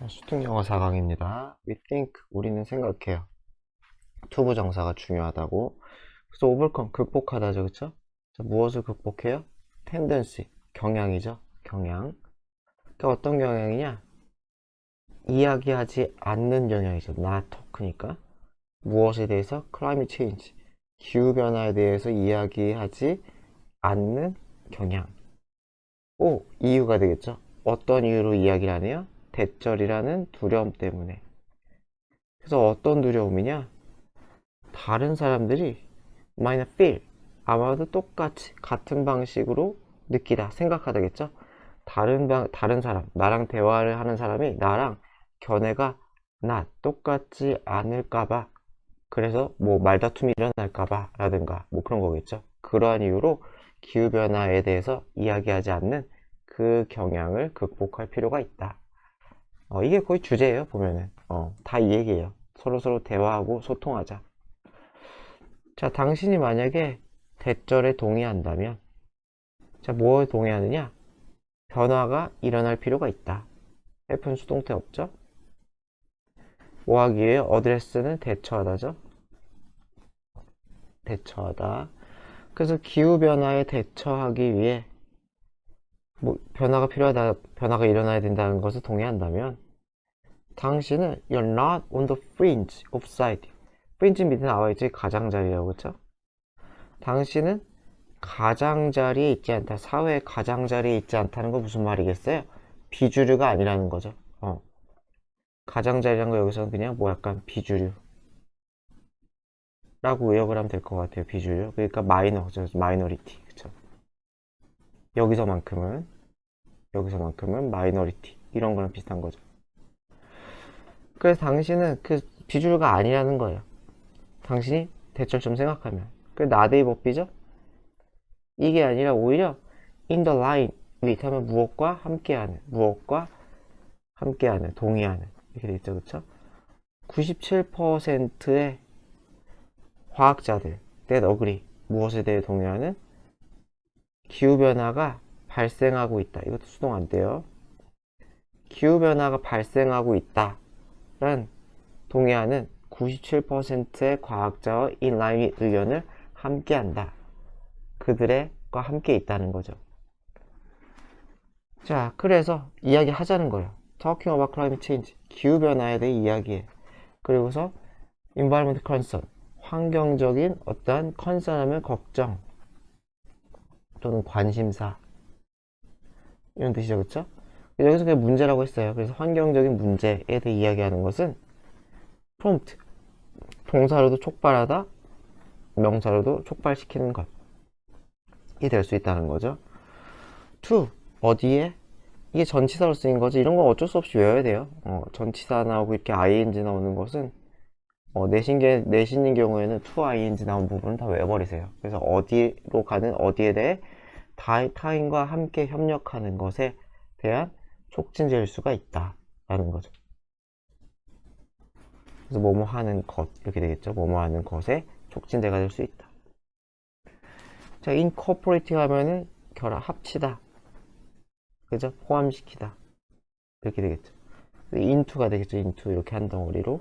수특영어 4강입니다. We think, 우리는 생각해요. 투부정사가 중요하다고. 그래서 overcome, 극복하다죠, 그쵸? 자, 무엇을 극복해요? tendency, 경향이죠, 경향. 그러니까 어떤 경향이냐? 이야기하지 않는 경향이죠, not talk니까. 무엇에 대해서? climate change, 기후변화에 대해서 이야기하지 않는 경향. 오, 이유가 되겠죠? 어떤 이유로 이야기를 안 해요? 대절이라는 두려움 때문에. 그래서 어떤 두려움이냐? 다른 사람들이 might feel, 아마도 똑같이 같은 방식으로 느끼다, 생각하다겠죠? 다른 사람, 나랑 대화를 하는 사람이 나랑 견해가 똑같지 않을까봐, 그래서 뭐 말다툼이 일어날까봐 라든가 뭐 그런 거겠죠. 그러한 이유로 기후변화에 대해서 이야기하지 않는 그 경향을 극복할 필요가 있다. 이게 거의 주제예요, 보면은. 다 이 얘기예요. 서로서로 대화하고 소통하자. 자, 당신이 만약에 대절에 동의한다면, 자, 뭐에 동의하느냐? 변화가 일어날 필요가 있다. F는 수동태 없죠? 뭐 하기 위해? 어드레스는 대처하다죠? 대처하다. 그래서 기후변화에 대처하기 위해, 뭐, 변화가 필요하다, 변화가 일어나야 된다는 것을 동의한다면, 당신은 you're not on the fringe of society. fringe 밑에 나와있지, 가장자리라고, 그쵸? 당신은 가장자리에 있지 않다. 사회의 가장자리에 있지 않다는 건 무슨 말이겠어요? 비주류가 아니라는 거죠. 가장자리란 거 여기서는 그냥 뭐 약간 비주류라고 의역을 하면 될 것 같아요. 비주류. 그러니까 마이너리티. 그쵸? 여기서만큼은 마이너리티. 이런 거랑 비슷한 거죠. 그래서 당신은 그 비주류가 아니라는 거예요. 당신이 대체로 좀 생각하면. 그 나데이 법비죠? 이게 아니라 오히려 in the line with 하면 무엇과 함께하는, 동의하는 이렇게 돼 있죠, 그쵸? 97%의 과학자들 that agree, 무엇에 대해 동의하는? 기후변화가 발생하고 있다. 이것도 수동 안 돼요. 기후변화가 발생하고 있다란 동의하는 97%의 과학자와 인라인 의견을 함께한다. 그들과 함께 있다는 거죠. 자, 그래서 이야기하자는 거예요. Talking about climate change, 기후변화에 대해 이야기해. 그리고서 environment concern, 환경적인 어떠한 concern하면 걱정 또는 관심사 이런 뜻이죠, 그쵸? 여기서 그냥 문제라고 했어요. 그래서 환경적인 문제에 대해 이야기하는 것은 prompt, 동사로도 촉발하다, 명사로도 촉발시키는 것이 될 수 있다는 거죠. to, 어디에? 이게 전치사로 쓰인 거지. 이런 건 어쩔 수 없이 외워야 돼요. 전치사 나오고 이렇게 ing 나오는 것은 내신인 경우에는 to ing 나온 부분은 다 외워버리세요. 그래서 어디로 가는, 어디에 대해 타인과 함께 협력하는 것에 대한 촉진제일 수가 있다 라는 거죠. 그래서 뭐뭐 하는 것 이렇게 되겠죠. 뭐뭐 하는 것에 촉진제가 될 수 있다. 자, incorporate 하면은 합치다, 그죠? 포함시키다 이렇게 되겠죠. into가 되겠죠. into 이렇게 한 덩어리로.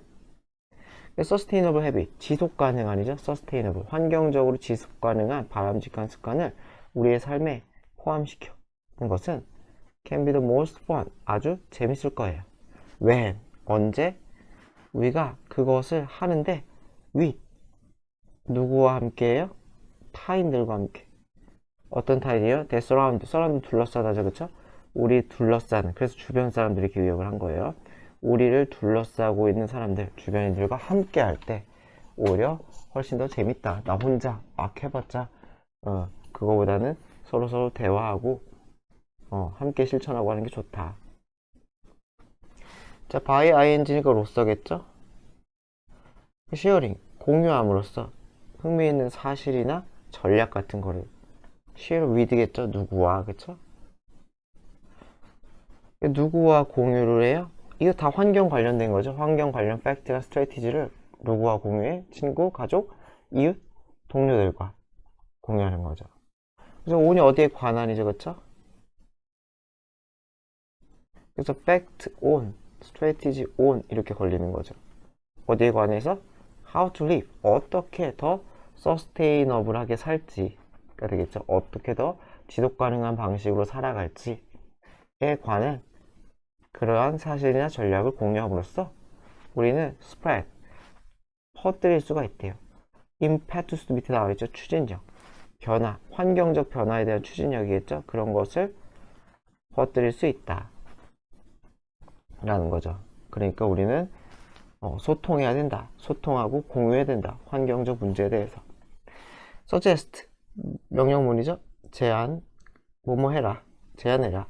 sustainable habit, 지속 가능한이죠. sustainable, 환경적으로 지속 가능한 바람직한 습관을 우리의 삶에 포함시켜 는 것은 can be the most fun, 아주 재밌을 거예요. when, 언제? 우리가 그것을 하는데 with, 누구와 함께해요? 타인들과 함께. 어떤 타인이에요? they surround 둘러싸다죠, 그쵸? 우리 둘러싸는, 그래서 주변 사람들이 이렇게 의역을 한 거예요. 우리를 둘러싸고 있는 사람들, 주변인들과 함께 할 때 오히려 훨씬 더 재밌다. 나 혼자 막 해봤자 그거보다는 서로서로 대화하고 함께 실천하고 하는 게 좋다. 자, by ing니까 로서겠죠? 쉐어링, 공유함으로써 흥미있는 사실이나 전략 같은 거를 share with겠죠? 누구와, 그쵸? 누구와 공유를 해요? 이거 다 환경 관련된 거죠. 환경 관련 팩트나 스트래티지를 누구와 공유해? 친구, 가족, 이웃, 동료들과 공유하는 거죠. 그래서 온이 어디에 관한이죠, 그쵸? 그래서 fact on, strategy on 이렇게 걸리는 거죠. 어디에 관해서? how to live, 어떻게 더 sustainable하게 살지가 되겠죠. 어떻게 더 지속 가능한 방식으로 살아갈지에 관한 그러한 사실이나 전략을 공유함으로써 우리는 spread, 퍼뜨릴 수가 있대요. impetus 밑에 나와있죠. 추진력, 변화, 환경적 변화에 대한 추진력이겠죠. 그런 것을 퍼뜨릴 수 있다 라는 거죠. 그러니까 우리는 소통해야 된다. 소통하고 공유해야 된다. 환경적 문제에 대해서. suggest, 명령문이죠. 제안, 뭐뭐 해라. 제안해라.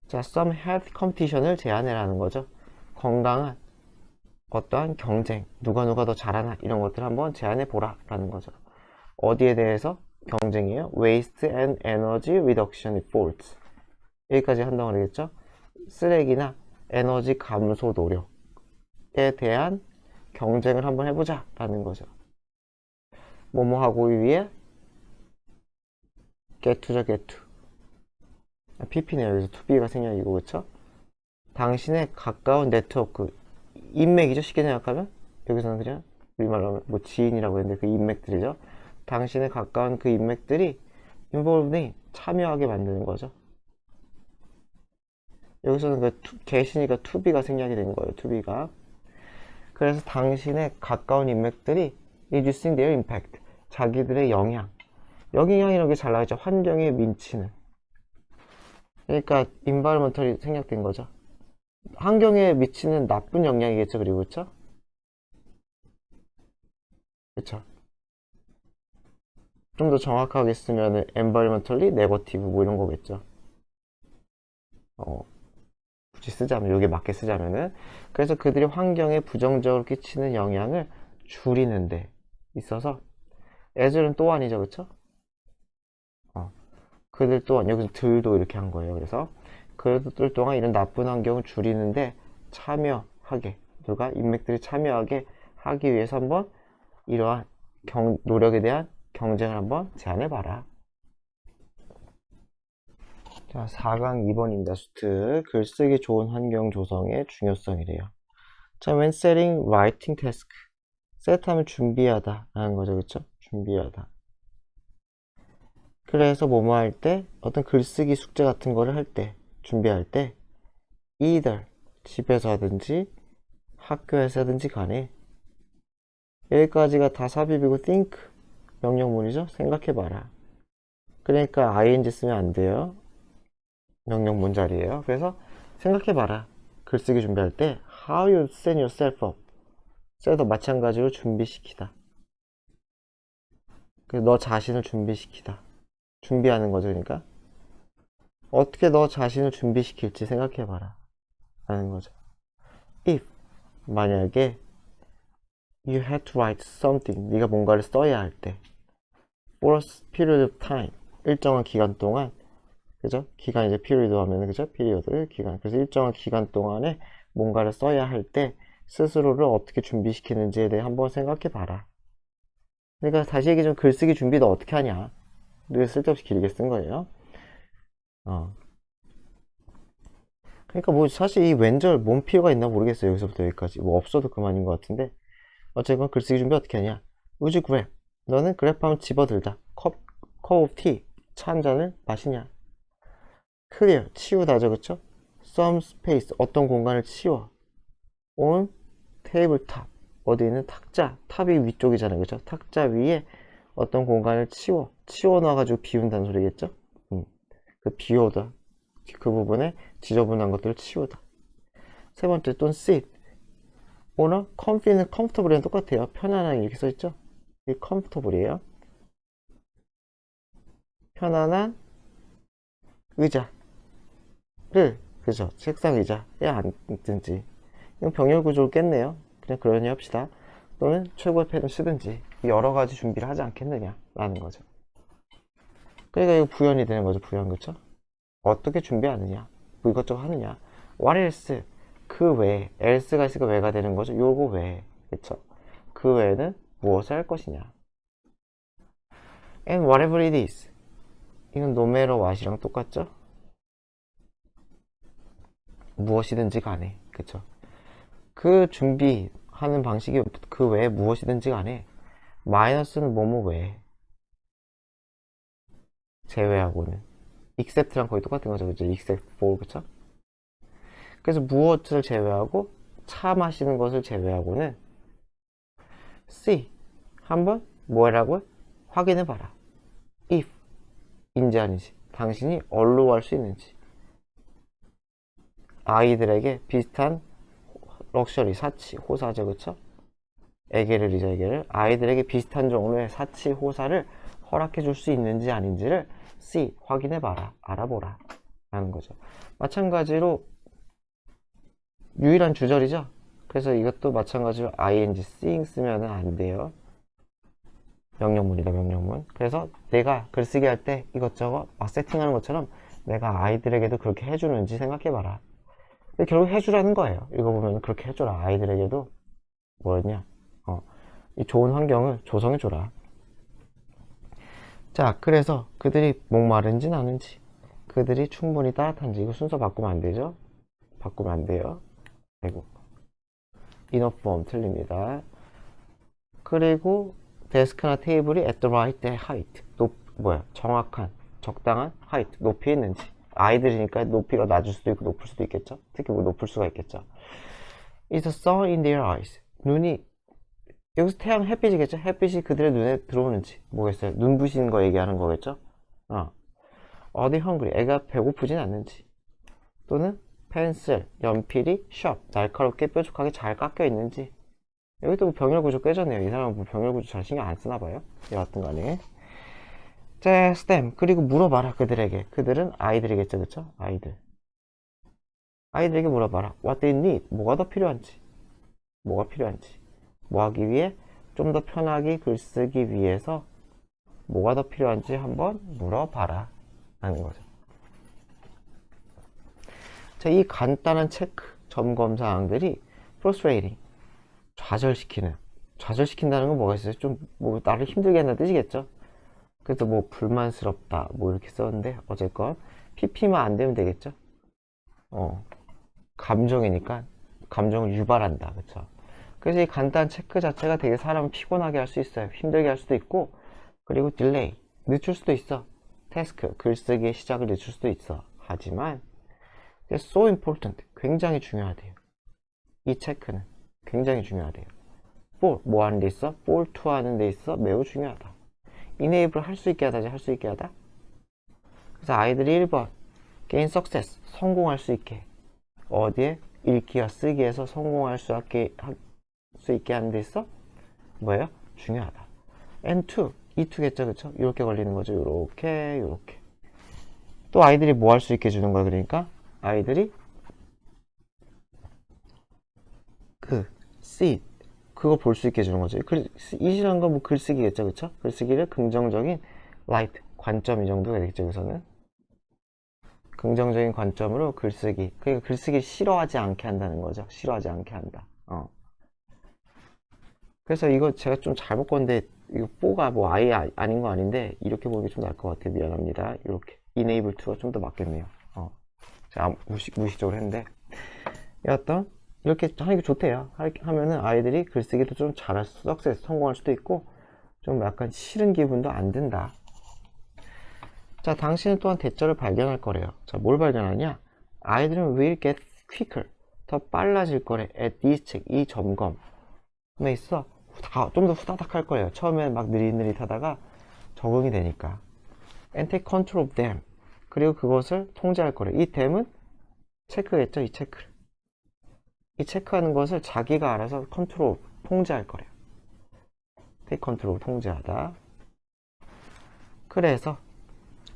자, some health competition을 제안해라는 거죠. 건강한 어떠한 경쟁, 누가 더 잘하나 이런 것들 한번 제안해보라 라는 거죠. 어디에 대해서? 경쟁이에요. waste and energy reduction efforts. 여기까지 한다고 그러겠죠. 쓰레기나 에너지 감소 노력에 대한 경쟁을 한번 해보자 라는 거죠. 뭐뭐 하고 위해 get to죠. get to. pp네요. 여기서 to be가 생략이고, 그쵸? 당신의 가까운 네트워크, 인맥이죠. 쉽게 생각하면 여기서는 그냥 우리말로 하면 뭐 지인이라고 했는데 그 인맥들이죠. 당신의 가까운 그 인맥들이 involved인, 참여하게 만드는 거죠. 여기서는 그 get이니까 to be가 생략이 된 거예요. to be가. 그래서 당신의 가까운 인맥들이 reducing their impact, 자기들의 영향, 영향이라는 게 잘 나와있죠. 환경에 미치는. 그러니까 environmental이 생략된 거죠. 환경에 미치는 나쁜 영향이겠죠. 그리고 그쵸? 그쵸? 좀 더 정확하게 쓰면은 environmentally negative 뭐 이런 거겠죠. 굳이 쓰자면, 여기에 맞게 쓰자면은. 그래서 그들이 환경에 부정적으로 끼치는 영향을 줄이는 데 있어서 as는 또한이죠. 그쵸? 그들 또한, 여기서 들도 이렇게 한 거예요. 그래서 그들 또한 이런 나쁜 환경을 줄이는데 참여하게, 누가? 인맥들이 참여하게 하기 위해서 한번 이러한 노력에 대한 경쟁을 한번 제안해봐라. 자, 4강 2번입니다. 수트. 글쓰기 좋은 환경 조성의 중요성이래요. 자, when setting writing task. set하면 준비하다 라는 거죠. 그쵸? 준비하다. 그래서 뭐뭐 할 때, 어떤 글쓰기 숙제 같은 거를 할 때, 준비할 때 either 집에서 하든지 학교에서 하든지 간에, 여기까지가 다 삽입이고 think 명령문이죠. 생각해봐라. 그러니까 ing 쓰면 안 돼요. 명령문 자리예요. 그래서 생각해봐라. 글쓰기 준비할 때 how you set yourself up. 셋도 마찬가지로 준비시키다. 너 자신을 준비시키다. 준비하는 거죠. 그러니까 어떻게 너 자신을 준비시킬지 생각해봐라 라는 거죠. if, 만약에 you had to write something, 네가 뭔가를 써야 할 때, for a period of time, 일정한 기간 동안, 그죠? 기간 이제 period 하면은, 그죠? period, 기간. 그래서 일정한 기간 동안에 뭔가를 써야 할 때 스스로를 어떻게 준비시키는지에 대해 한번 생각해봐라. 그러니까 다시 얘기하면 글쓰기 준비 너 어떻게 하냐? 늘 쓸데없이 길게 쓴 거예요. 그러니까 뭐 사실 이 왼절 뭔 필요가 있나 모르겠어요. 여기서부터 여기까지 뭐 없어도 그만인 것 같은데, 어쨌건 글쓰기 준비 어떻게 하냐. Would you grab, 너는 그랩하면 집어들다. cup of tea, 차 한 잔을 마시냐. clear, 치우다죠. 그쵸? some space, 어떤 공간을 치워. on table top, 어디 있는 탁자, 탑이 위쪽이잖아요. 그쵸? 탁자 위에 어떤 공간을 치워 놔가지고 비운다는 소리겠죠? 그 비우다, 그 부분에 지저분한 것들을 치우다. 세 번째, 또는 sit, 오너, comfy는 comfortable이랑 똑같아요. 편안하게 이렇게 써있죠? 이 comfortable이에요. 편안한 의자를, 그죠? 책상 의자에 앉든지. 이건 병렬 구조를 깼네요. 그냥 그러니 합시다. 또는 최고의 펜을 쓰든지, 여러 가지 준비를 하지 않겠느냐 라는 거죠. 그러니까 이거 부연이 되는 거죠. 부연. 그쵸? 어떻게 준비하느냐, 뭐 이것저것 하느냐. what else, 그 외에, else가 있으니까 왜가 되는 거죠. 요거 외에, 그쵸? 그 외에는 무엇을 할 것이냐. and whatever it is, 이건 no matter what이랑 똑같죠. 무엇이든지 간에, 그쵸? 그 준비하는 방식이 그 외에 무엇이든지 간에 마이너스는 뭐뭐 외에 제외하고는 except랑 거의 똑같은 거죠. 그죠? except for, 그쵸? 그래서 무엇을 제외하고 차 마시는 것을 제외하고는 C 한번 뭐라고 확인해 봐라. if 인지 아닌지 당신이 언로할 수 있는지 아이들에게 비슷한 럭셔리 사치 호사죠. 그쵸? 애게를 애게를 아이들에게 비슷한 종류의 사치 호사를 허락해 줄 수 있는지 아닌지를 C 확인해 봐라. 알아보라 라는 거죠. 마찬가지로 유일한 주절이죠. 그래서 이것도 마찬가지로 ing seeing 쓰면 안 돼요. 명령문이다, 명령문. 그래서 내가 글쓰기 할 때 이것저것 막 세팅하는 것처럼 내가 아이들에게도 그렇게 해주는지 생각해봐라. 근데 결국 해주라는 거예요. 읽어보면 그렇게 해줘라. 아이들에게도 뭐였냐? 이 좋은 환경을 조성해줘라. 자, 그래서 그들이 목마른지 아는지, 그들이 충분히 따뜻한지, 이거 순서 바꾸면 안 되죠? 바꾸면 안 돼요. 아이고. enough form 틀립니다. 그리고 데스크나 테이블이 at the right height. 정확한, 적당한 height, 높이에 있는지. 아이들이니까 높이가 낮을 수도 있고 높을 수도 있겠죠. 특히 뭐 높을 수가 있겠죠. Is the sun in their eyes? 눈이 여기서 태양 햇빛이겠죠. 햇빛이 그들의 눈에 들어오는지 뭐겠어요. 눈부신 거 얘기하는 거겠죠. Are they hungry? 애가 배고프진 않는지. 또는 펜슬, 연필이 sharp, 날카롭게 뾰족하게 잘 깎여 있는지. 여기도 뭐 병렬 구조 깨졌네요. 이 사람은 뭐 병렬 구조 잘 신경 안 쓰나 봐요. 여하튼 간에. 자, stem. 그리고 물어봐라. 그들에게. 그들은 아이들이겠죠. 그쵸? 아이들. 아이들에게 물어봐라. What they need. 뭐가 더 필요한지. 뭐가 필요한지. 뭐 하기 위해? 좀 더 편하게 글쓰기 위해서 뭐가 더 필요한지 한번 물어봐라. 라는 거죠. 자, 이 간단한 체크, 점검 사항들이 frustrating. 좌절시킨다는 건 뭐가 있어요? 좀 뭐 나를 힘들게 한다는 뜻이겠죠. 그래서 뭐 불만스럽다 뭐 이렇게 썼는데 어쨌건 PP만 안 되면 되겠죠. 감정이니까 감정을 유발한다. 그쵸? 그래서 이 간단한 체크 자체가 되게 사람을 피곤하게 할 수 있어요. 힘들게 할 수도 있고, 그리고 딜레이 늦출 수도 있어. 태스크 글쓰기의 시작을 늦출 수도 있어. 하지만 so important 굉장히 중요하대요. 이 체크는 굉장히 중요하대요. for 뭐 하는 데 있어? for to 하는 데 있어 매우 중요하다. enable 할 수 있게 하다지 할 수 있게 하다. 그래서 아이들이 1번 gain success 성공할 수 있게 어디에? 읽기와 쓰기에서 성공할 수 있게 하는 데 있어 뭐예요? 중요하다. and to 이 to겠죠. 그쵸? 이렇게 걸리는 거죠. 요렇게 또 아이들이 뭐 할 수 있게 해주는 거야. 그러니까 아이들이 see 그거 볼 수 있게 해주는 거죠. 이시란 건 뭐 글쓰기겠죠. 그쵸? 글쓰기를 긍정적인 light 관점 이 정도가 되겠죠. 여기서는 긍정적인 관점으로 글쓰기. 그러니까 글쓰기를 싫어하지 않게 한다는 거죠. 싫어하지 않게 한다. 그래서 이거 제가 좀 잘못 건데 이거 4가 뭐 아예 아닌 거 아닌데 이렇게 보는 게 좀 나을 것 같아요. 미안합니다. 이렇게 enable to가 좀 더 맞겠네요. 제가 무의식적으로 했는데 여하튼 이렇게 하는 게 좋대요. 하면은 아이들이 글쓰기도 좀 잘할 성공할 수도 있고 좀 약간 싫은 기분도 안 든다. 자, 당신은 또한 대처를 발견할 거래요. 자, 뭘 발견하냐? 아이들은 will get quicker 더 빨라질 거래. at this check 이 점검에 있어 좀 더 후다닥 할 거예요. 처음엔 막 느릿느릿하다가 적응이 되니까. and take control of them 그리고 그것을 통제할 거래. 이 them은 체크겠죠. 이 체크를. 이 체크하는 것을 자기가 알아서 컨트롤, 통제할 거래요. take control, 통제하다. 그래서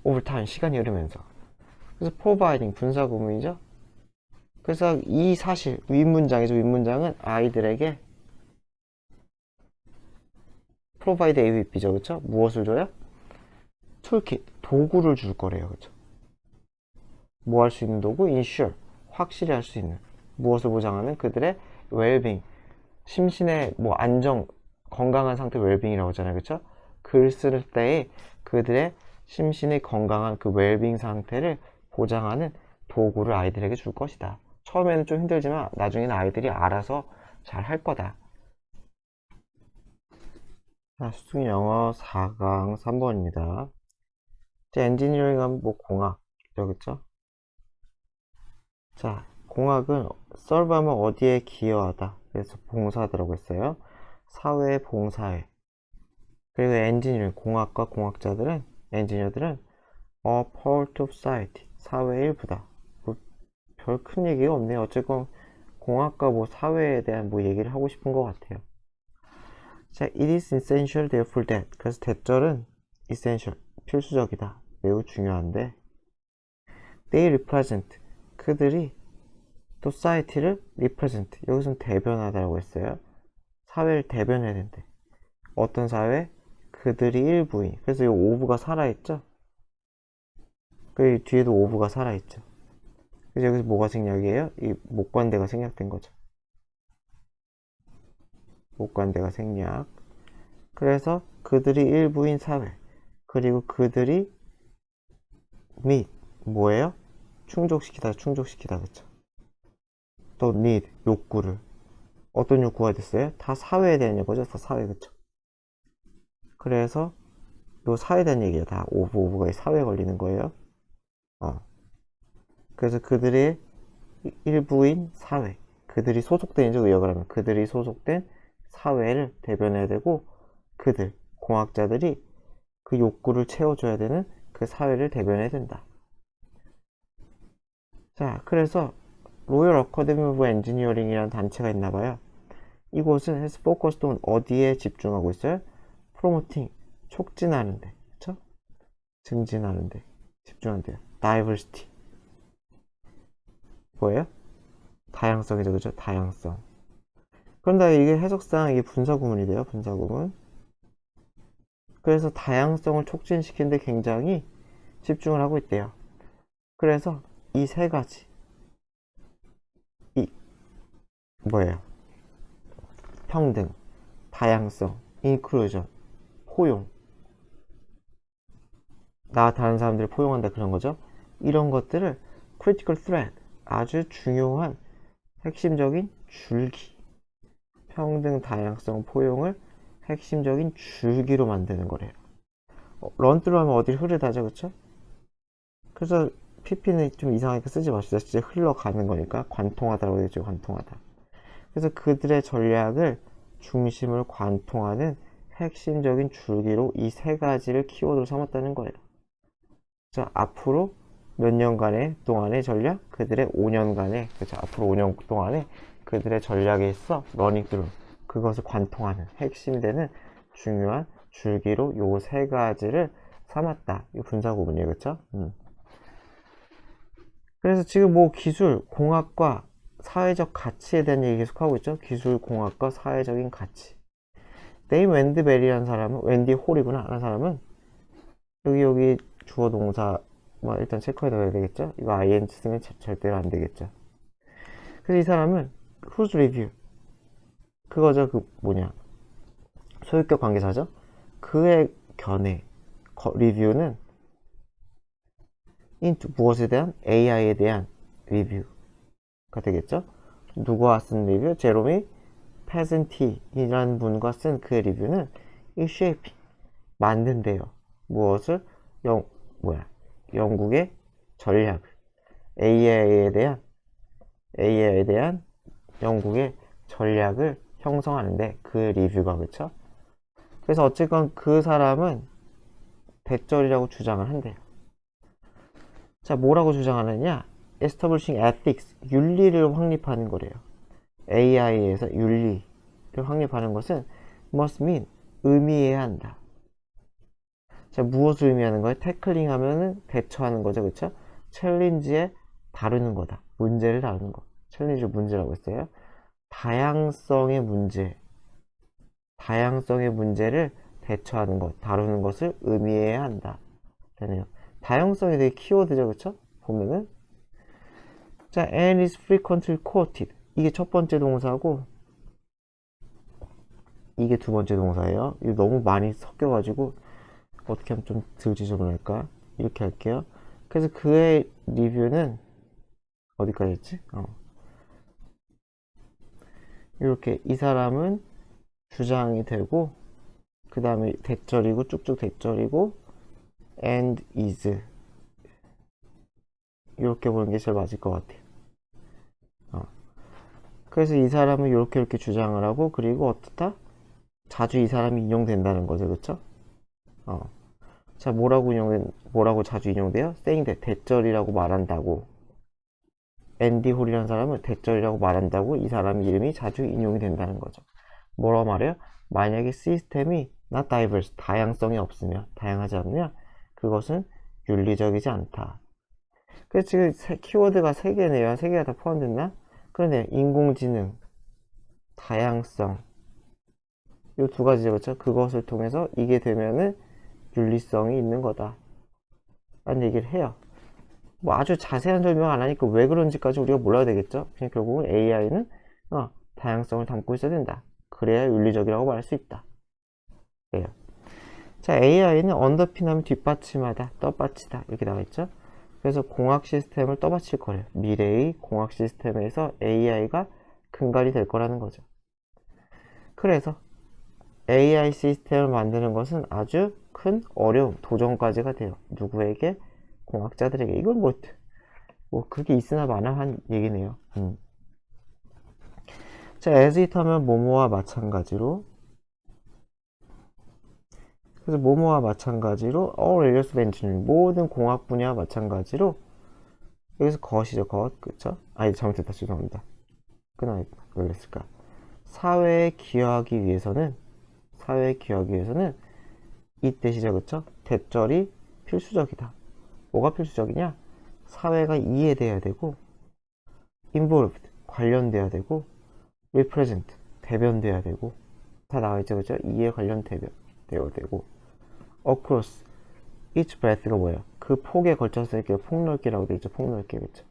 over time, 시간이 흐르면서. 그래서 providing, 분사구문이죠. 그래서 이 사실, 윗문장이죠. 윗문장은 아이들에게 provide A with B죠. 그쵸? 무엇을 줘요? 툴킷, 도구를 줄 거래요. 그쵸? 뭐 할 수 있는 도구? ensure, 확실히 할 수 있는. 무엇을 보장하는? 그들의 well-being, 심신의 뭐 안정, 건강한 상태 well-being이라고 하잖아요. 그쵸? 글 쓸 때에 그들의 심신의 건강한 그 well-being 상태를 보장하는 도구를 아이들에게 줄 것이다. 처음에는 좀 힘들지만 나중에는 아이들이 알아서 잘 할 거다. 자, 수능 영어 4강 3번입니다. 이제 엔지니어링 하면 뭐 공학, 그쵸? 자, 공학은 solve하면 어디에 기여하다. 그래서 봉사하다라고 했어요. 사회 봉사에. 그리고 엔지니어링, 공학과 공학자들은, 엔지니어들은 a part of society, 사회의 일부다. 뭐 별 큰 얘기가 없네요. 어쨌건 공학과 뭐 사회에 대한 뭐 얘기를 하고 싶은 것 같아요. 자, it is essential therefore that. 그래서 대절은 essential, 필수적이다. 매우 중요한데 they represent, 그들이 society를 represent, 여기서는 대변하다라고 했어요. 사회를 대변해야 된대. 어떤 사회? 그들이 일부인. 그래서 이 of가 살아있죠? 그 뒤에도 of가 살아있죠. 그래서 여기서 뭐가 생략이에요? 이 목관대가 생략된 거죠. 목관대가 생략. 그래서 그들이 일부인 사회. 그리고 그들이 meet, 뭐예요? 충족시키다, 그쵸? 또 need, 욕구를. 어떤 욕구가 됐어요? 다 사회에 대한 거죠. 다 사회, 그쵸? 그래서 요 사회에 대한 얘기예요. 다 오브가 사회에 걸리는 거예요. 그래서 그들의 일부인 사회, 그들이 소속된, 이제 의역을 하면 그들이 소속된 사회를 대변해야 되고, 그들, 공학자들이 그 욕구를 채워줘야 되는 그 사회를 대변해야 된다. 자, 그래서 로열 어카데미 오브 엔지니어링이라는 단체가 있나봐요. 이곳은 해서 포커스는 어디에 집중하고 있어요? 프로모팅, 촉진하는데, 그쵸? 증진하는데 집중한대요. 다이버시티, 뭐예요? 다양성이죠, 그죠? 다양성. 그런데 이게 해석상 이게 분사구문이 돼요, 분사구문. 그래서 다양성을 촉진시키는데 굉장히 집중을 하고 있대요. 그래서 이 세 가지, 이 뭐예요? 평등, 다양성, 인클루전, 포용. 나 다른 사람들을 포용한다, 그런 거죠. 이런 것들을 critical thread, 아주 중요한 핵심적인 줄기, 평등, 다양성, 포용을 핵심적인 줄기로 만드는 거래요. 런트로 하면 어딜 흐르다죠, 그쵸? 그래서 PP는 좀 이상하게 쓰지 마시다. 진짜 흘러가는 거니까 관통하다라고 되죠, 관통하다. 그래서 그들의 전략을 중심을 관통하는 핵심적인 줄기로 이 세 가지를 키워드로 삼았다는 거예요. 자, 앞으로 몇 년간의 동안의 전략, 그들의 5년간의, 그렇죠, 앞으로 5년 동안의 그들의 전략에 있어 러닝 트루, 그것을 관통하는 핵심이 되는 중요한 줄기로 요 세 가지를 삼았다. 이 분사구문이에요, 그렇죠? 그래서 지금 뭐 기술, 공학과 사회적 가치에 대한 얘기 계속하고 있죠. 기술, 공학과 사회적인 가치. 네임 웬디 베리라는 사람은, 웬디 홀이구나 하는 사람은 여기 주어 동사 뭐 일단 체크해 둬야 되겠죠. 이거 ing 쓰면 절대로 안 되겠죠. 그래서 이 사람은 whose review, 그거죠. 그 뭐냐, 소유격 관계사죠. 그의 견해, 리뷰는 into 무엇에 대한? AI에 대한 리뷰가 되겠죠. 누구와 쓴 리뷰? 제로미 페센티이라는 분과 쓴 그의 리뷰는 이 shaping, 만든대요. 무엇을? 영국의 전략을, AI에 대한 영국의 전략을 형성하는데 그 리뷰가, 그쵸? 그래서 어쨌건 그 사람은 대절이라고 주장을 한대요. 자, 뭐라고 주장하느냐? establishing ethics, 윤리를 확립하는 거래요. AI에서 윤리를 확립하는 것은 must mean, 의미해야 한다. 자, 무엇을 의미하는 거예요? 태클링 하면은 대처하는 거죠, 그쵸? 챌린지에 다루는 거다. 문제를 다루는 거. 챌린지를 문제라고 했어요. 다양성의 문제를 대처하는 것, 다루는 것을 의미해야 한다. 되네요. 다양성이 되게 키워드죠, 그쵸? 보면은. 자, and is frequently quoted. 이게 첫 번째 동사고, 이게 두 번째 동사예요. 이거 너무 많이 섞여가지고, 어떻게 하면 좀 덜 지저분할까? 이렇게 할게요. 그래서 그의 리뷰는, 어디까지 했지? 이렇게 이 사람은 주장이 되고 그 다음에 대절이고 쭉쭉 대절이고 and is 이렇게 보는 게 제일 맞을 것 같아요. 그래서 이 사람은 이렇게 주장을 하고 그리고 어떻다? 자주 이 사람이 인용된다는 거죠, 그렇죠? 자, 뭐라고 자주 인용돼요? saying that 대절이라고 말한다고. 앤디 홀이라는 사람은 대절이라고 말한다고 이 사람 이름이 자주 인용이 된다는 거죠. 뭐라고 말해요? 만약에 시스템이 not diverse, 다양성이 없으면, 다양하지 않으면 그것은 윤리적이지 않다. 그래서 지금 키워드가 3개네요. 3개가 다 포함됐나? 그런데 인공지능, 다양성 이 2가지죠, 그렇죠? 그것을 통해서 이게 되면은 윤리성이 있는 거다 라는 얘기를 해요. 뭐 아주 자세한 설명 안 하니까 왜 그런지까지 우리가 몰라야 되겠죠. 그냥 결국은 AI는 다양성을 담고 있어야 된다. 그래야 윤리적이라고 말할 수 있다. 그래요. 자, AI는 언더핀하면 뒷받침하다, 떠받치다 이렇게 나와있죠. 그래서 공학 시스템을 떠받칠 거래요. 미래의 공학 시스템에서 AI가 근간이 될 거라는 거죠. 그래서 AI 시스템을 만드는 것은 아주 큰 어려움, 도전까지가 돼요. 누구에게? 공학자들에게. 이건 뭐 그게 있으나 마나 한 얘기네요. 자, as it 하면 뭐뭐와 마찬가지로, 그래서 뭐뭐와 마찬가지로 all areas of engineering, 모든 공학 분야와 마찬가지로, 여기서 것이죠, 것. 그쵸? 아니, 잘못했다. 죄송합니다. 끊어야 왜 그랬을까? 사회에 기여하기 위해서는 이 뜻이죠, 그쵸? 대절이 필수적이다. 뭐가 필수적이냐? 사회가 이해돼야 되고, involved, 관련돼야 되고, represent, 대변돼야 되고, 다 나와있죠, 그죠? 이해 관련 대변돼야 되고, across, each breath가 뭐예요? 그 폭에 걸쳐서 이렇게 폭넓게라고 되어 있죠, 폭넓게, 그쵸?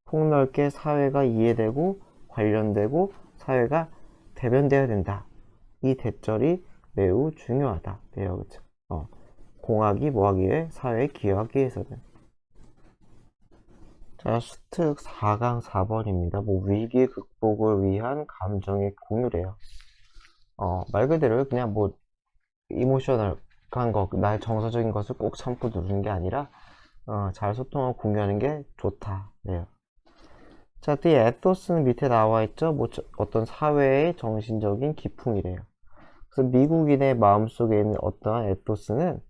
폭넓게 사회가 이해되고, 관련되고, 사회가 대변돼야 된다. 이 대절이 매우 중요하다. 돼요, 그쵸? 공학이 뭐하기 위해? 사회에 기여하기 위해서는. 자, 수특 4강 4번입니다. 뭐 위기 극복을 위한 감정의 공유래요. 말 그대로 그냥 뭐 이모셔널한 거, 나의 정서적인 것을 꼭 참고 누르는 게 아니라 잘 소통하고 공유하는 게 좋다. 네요. 자, 뒤에 에토스는 밑에 나와 있죠. 뭐 어떤 사회의 정신적인 기풍이래요. 그래서 미국인의 마음속에 있는 어떠한 에토스는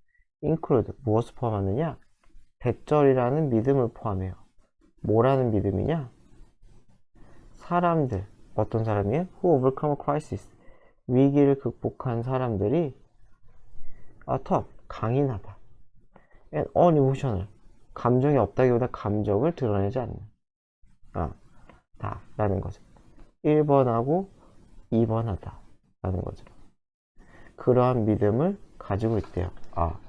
include 무엇을 포함하느냐? 대절이라는 믿음을 포함해요. 뭐라는 믿음이냐? 사람들, 어떤 사람이에요? Who overcome a crisis. 위기를 극복한 사람들이 tough, 강인하다. And unemotional, 감정이 없다기보다 감정을 드러내지 않는 다 라는 거죠. 1번하고 2번 하다 라는 거죠. 그러한 믿음을 가지고 있대요.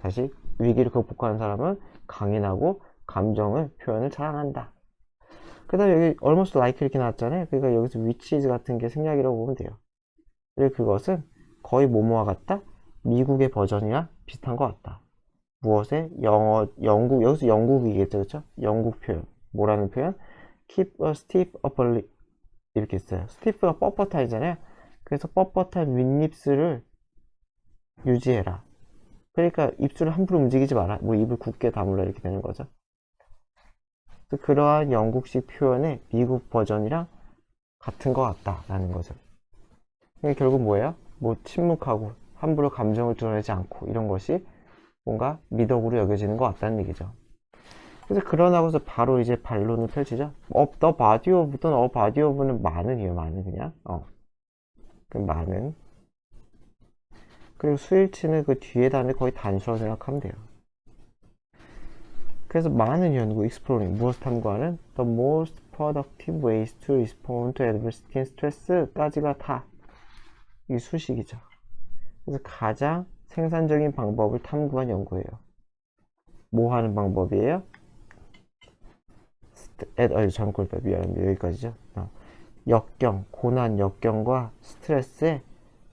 다시 위기를 극복하는 사람은 강인하고 감정을 표현을 잘한다. 그 다음에 여기 almost like 이렇게 나왔잖아요. 그러니까 여기서 which is 같은 게 생략이라고 보면 돼요. 그리고 그것은 거의 뭐뭐와 같다? 미국의 버전이랑 비슷한 것 같다. 무엇에? 영국, 여기서 영국이겠죠, 그렇죠? 영국 표현. 뭐라는 표현? keep a stiff upper lip 이렇게 써요. stiff가 뻣뻣하잖아요. 그래서 뻣뻣한 윗입술을 유지해라. 그러니까 입술을 함부로 움직이지 마라. 뭐 입을 굳게 다물라 이렇게 되는 거죠. 그러한 영국식 표현의 미국 버전이랑 같은 것 같다라는 거죠. 그러니까 결국 뭐예요? 뭐 침묵하고 함부로 감정을 드러내지 않고 이런 것이 뭔가 미덕으로 여겨지는 것 같다는 얘기죠. 그래서 그러나고서 바로 이제 반론을 펼치죠. the body of, 또는 a body of는 많은이에요. 많은 그냥. 그 많은. 그리고 수일치는 그 뒤에 단을 거의 단수라고 생각하면 돼요. 그래서 많은 연구, exploring, 무엇을 탐구하는 the most productive ways to respond to adversity and stress까지가 다 이 수식이죠. 그래서 가장 생산적인 방법을 탐구한 연구예요. 뭐 하는 방법이에요? 잠깐 미안합니다. 여기까지죠. 역경, 고난, 역경과 스트레스에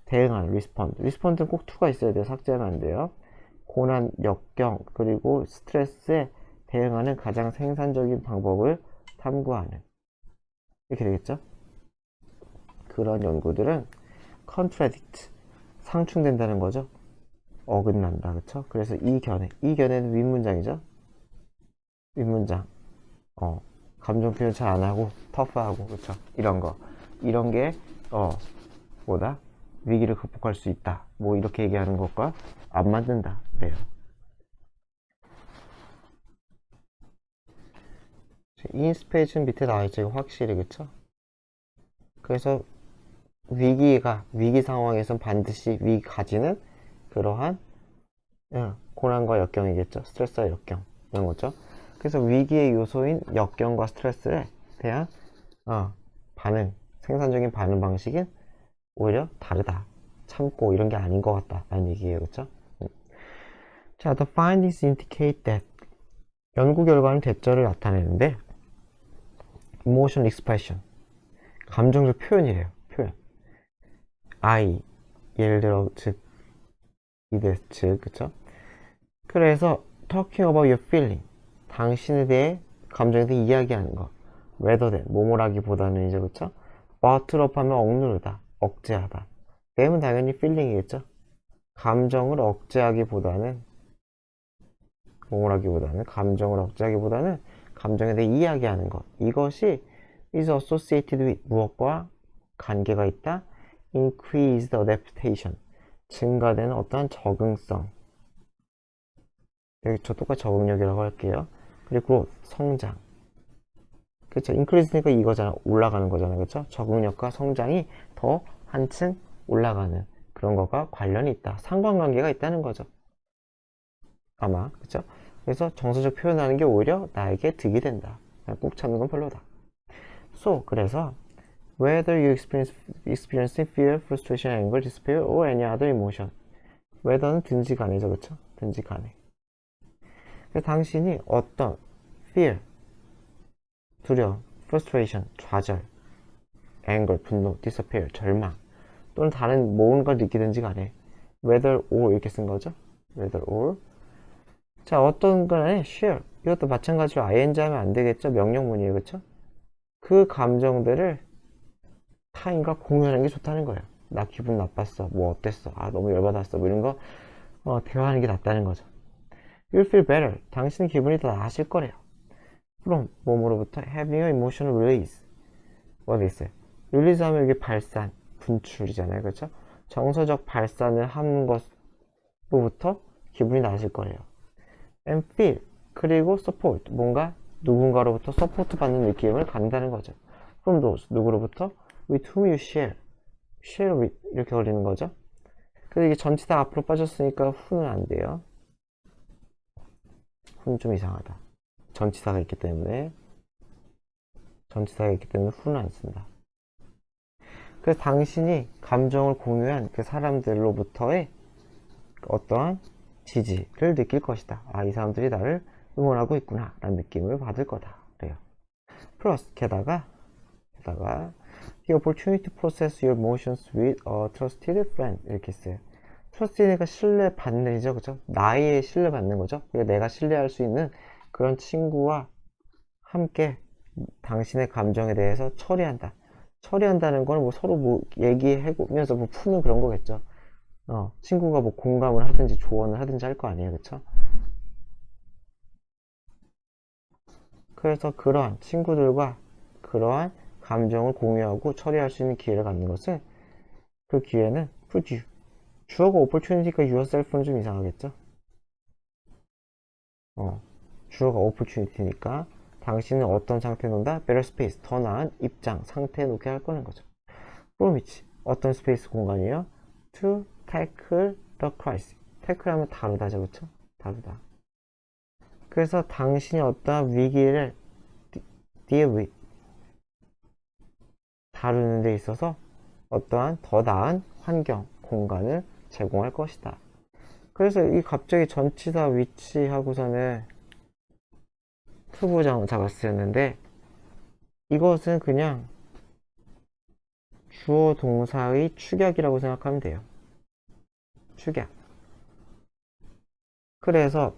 대응하는 respond. respond는 꼭 to가 있어야 돼요. 삭제하면 안 돼요. 고난, 역경, 그리고 스트레스에 대응하는 가장 생산적인 방법을 탐구하는. 이렇게 되겠죠? 그런 연구들은 contradict, 상충된다는 거죠. 어긋난다, 그쵸? 그래서 이 견해는 윗문장이죠. 윗문장. 감정 표현 잘 안 하고 터프하고, 그쵸? 이런 게 뭐다? 위기를 극복할 수 있다. 뭐 이렇게 얘기하는 것과 안 맞는다. 그래요. 인스페이션 밑에 나와있죠. 확실히, 그쵸? 그래서 위기 상황에선 반드시 가지는 그러한 고난과 역경이겠죠. 스트레스와 역경 이런 거죠. 그래서 위기의 요소인 역경과 스트레스에 대한 반응, 생산적인 반응 방식은 오히려 다르다. 참고 이런 게 아닌 것 같다 라는 얘기예요. 그쵸? 자, the findings indicate that 연구 결과는 대절을 나타내는데 emotional expression, 감정적 표현이래요. 표현. I, 예를 들어 즉, 그쵸? 그래서 talking about your feeling, 당신에 대해 감정에 대해 이야기하는 거, rather than 뭐뭐라기보다는 이제, 그쵸? bottle up 하면 억누르다, 억제하다. then은 당연히 feeling이겠죠? 감정을 억제하기보다는 감정을 억제하기보다는 감정에 대해 이야기하는 것, 이것이 is associated with 무엇과 관계가 있다? increased adaptation, 증가되는 어떠한 적응성, 여기 저 똑같이 적응력이라고 할게요. 그리고 growth, 성장. 그쵸? increase니까 이거잖아. 올라가는 거잖아. 그쵸? 적응력과 성장이 더 한층 올라가는 그런 거가 관련이 있다. 상관관계가 있다는 거죠. 아마. 그쵸? 그래서 정서적 표현하는 게 오히려 나에게 득이 된다. 꾹 참는 건 별로다. 그래서 whether you experience fear, frustration, anger, despair, or any other emotion. whether는 든지 간에죠. 그쵸? 든지 간에. 당신이 어떤 fear, 두려움, frustration, 좌절, anger, 분노, despair, 절망 또는 다른 뭔가를 느끼든지 간에 whether or 이렇게 쓴 거죠. whether or. 자, 어떤 간에 share, 이것도 마찬가지로 ing 하면 안 되겠죠. 명령문이에요. 그쵸? 그 감정들을 타인과 공유하는 게 좋다는 거예요. 나 기분 나빴어. 뭐 어땠어? 너무 열받았어. 뭐 이런 거 대화하는 게 낫다는 거죠. You'll feel better. 당신 기분이 더 나아질 거래요. from 몸으로부터 having a emotional release. 뭐가 있어요? release 하면 이게 발산, 분출이잖아요. 그렇죠? 정서적 발산을 하는 것로부터 기분이 나아질 거래요. and feel, 그리고 support, 뭔가 누군가로부터 서포트 받는 느낌을 갖는다는 거죠. from those, 누구로부터? with whom you share with, 이렇게 걸리는 거죠. 그래서 이게 전치사 앞으로 빠졌으니까 who는 안 돼요. who는 좀 이상하다. 전치사가 있기 때문에 who는 안 쓴다. 그래서 당신이 감정을 공유한 그 사람들로부터의 어떠한 지지를 느낄 것이다. 이 사람들이 나를 응원하고 있구나 라는 느낌을 받을 거다. 그래요. 플러스 게다가 the opportunity to process your emotions with a trusted friend 이렇게 써요. trusted니까 신뢰받는 이죠. 그죠? 나의 신뢰받는 거죠. 그러니까 내가 신뢰할 수 있는 그런 친구와 함께 당신의 감정에 대해서 처리한다는 건 뭐 서로 뭐 얘기해보면서 뭐 푸는 그런 거겠죠. 친구가 뭐 공감을 하든지 조언을 하든지 할 거 아니에요. 그쵸? 그래서 그러한 친구들과 그러한 감정을 공유하고 처리할 수 있는 기회를 갖는 것은 그 기회는 put you. 주어가 opportunity가 yourself는 좀 이상하겠죠? 주어가 opportunity니까 당신은 어떤 상태에 놓는다? better space, 더 나은 입장, 상태에 놓게 할 거는 거죠. from which, 어떤 스페이스 공간이에요? to tackle the crisis. tackle 하면 다루다죠, 그쵸? 다루다. 그래서 당신이 어떠한 위기를 deal with, 다루는 데 있어서 어떠한 더 나은 환경, 공간을 제공할 것이다. 그래서 이 갑자기 전치사 위치하고서는 투부정사가 쓰였는데 이것은 그냥 주어 동사의 축약이라고 생각하면 돼요. 축약. 그래서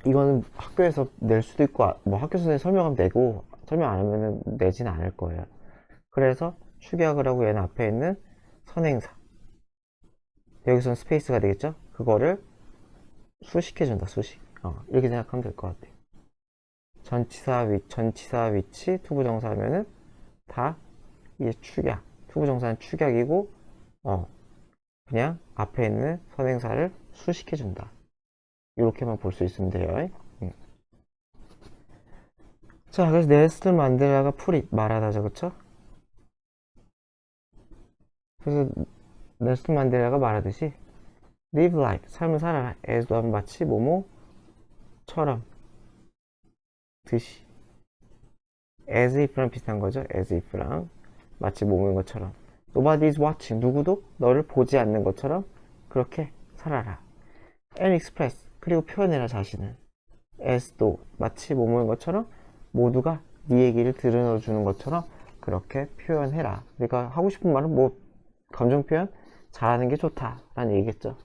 이거는 학교에서 낼 수도 있고 뭐 학교 선생님 설명하면 내고 설명 안 하면 내진 않을 거예요. 그래서 축약을 하고 얘는 앞에 있는 선행사. 여기서는 스페이스가 되겠죠? 그거를 수식해준다, 수식. 이렇게 생각하면 될 것 같아요. 전치사 위치, 투부정사 하면은 다 이게 축약. 투부정사는 축약이고, 그냥 앞에 있는 선행사를 수식해준다. 이렇게만 볼 수 있으면 돼요. 자, 그래서 넬슨 만델라가 풀잇 말하다죠, 그쵸? 그래서 넬슨 만델라가 말하듯이 live life, 삶을 살아라. as though 마치 뭐뭐처럼 듯이. as if랑 비슷한 거죠. as if랑 마치 뭐뭐인 것처럼. nobody is watching, 누구도 너를 보지 않는 것처럼 그렇게 살아라. and express, 그리고 표현해라 자신을. as though, 마치 뭐뭐인 것처럼 모두가 네 얘기를 들어주는 것처럼 그렇게 표현해라. 그러니까 하고 싶은 말은 뭐 감정 표현 잘하는 게 좋다 라는 얘기겠죠.